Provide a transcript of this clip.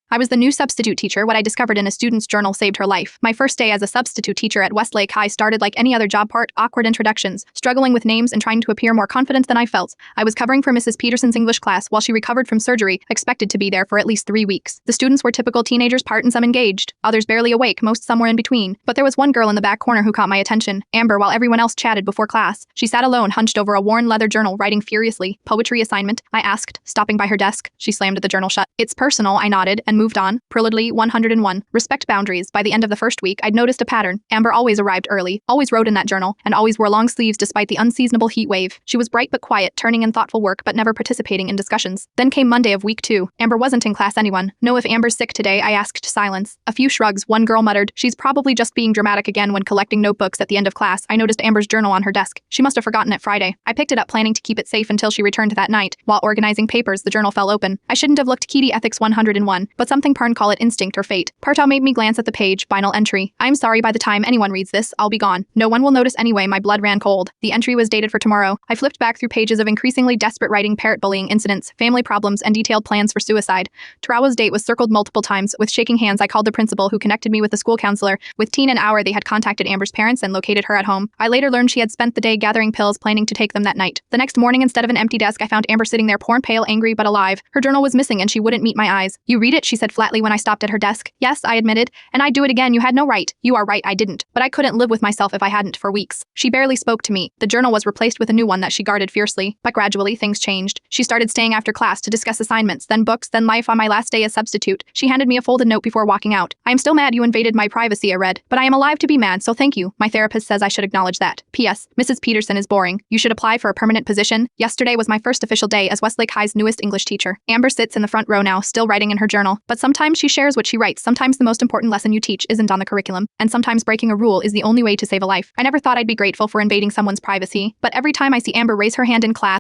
I was the new substitute teacher. What I discovered in a student's journal saved her life. My first day as a substitute teacher at Westlake High started like any other job part, awkward introductions, struggling with names and trying to appear more confident than I felt. I was covering for Mrs. Peterson's English class while she recovered from surgery, expected to be there for at least 3 weeks. The students were typical teenagers, part and some engaged, others barely awake, most somewhere in between. But there was one girl in the back corner who caught my attention, Amber, while everyone else chatted before class. She sat alone, hunched over a worn leather journal, writing furiously. Poetry assignment? I asked, stopping by her desk. She slammed the journal shut. It's personal, I nodded, and moved on. Proludly, 101. Respect boundaries. By the end of the first week, I'd noticed a pattern. Amber always arrived early, always wrote in that journal, and always wore long sleeves despite the unseasonable heat wave. She was bright but quiet, turning in thoughtful work but never participating in discussions. Then came Monday of week 2. Amber wasn't in class. Anyone know if Amber's sick today? I asked. Silence. A few shrugs. One girl muttered, she's probably just being dramatic again. When collecting notebooks at the end of class, I noticed Amber's journal on her desk. She must have forgotten it Friday. I picked it up, planning to keep it safe until she returned that night. While organizing papers, the journal fell open. I shouldn't have looked. Kitty Ethics 101, but something Parn call it instinct or fate. Partow made me glance at the page. Final entry. I'm sorry, by the time anyone reads this, I'll be gone. No one will notice anyway. My blood ran cold. The entry was dated for tomorrow. I flipped back through pages of increasingly desperate writing, parrot bullying incidents, family problems, and detailed plans for suicide. Tarawa's date was circled multiple times. With shaking hands, I called the principal, who connected me with the school counselor. Within an hour, they had contacted Amber's parents and located her at home. I later learned she had spent the day gathering pills, planning to take them that night. The next morning, instead of an empty desk, I found Amber sitting there, poor, pale, angry, but alive. Her journal was missing and she wouldn't meet my eyes. You read it? She said flatly when I stopped at her desk. Yes, I admitted. And I'd do it again. You had no right. You are right, I didn't. But I couldn't live with myself if I hadn't. For weeks, she barely spoke to me. The journal was replaced with a new one that she guarded fiercely. But gradually, things changed. She started staying after class to discuss assignments, then books, then life. On my last day as substitute, she handed me a folded note before walking out. I am still mad you invaded my privacy, I read. But I am alive to be mad, so thank you. My therapist says I should acknowledge that. P.S. Mrs. Peterson is boring. You should apply for a permanent position. Yesterday was my first official day as Westlake High's newest English teacher. Amber sits in the front row now, still writing in her journal. But sometimes she shares what she writes. Sometimes the most important lesson you teach isn't on the curriculum. And sometimes breaking a rule is the only way to save a life. I never thought I'd be grateful for invading someone's privacy. But every time I see Amber raise her hand in class,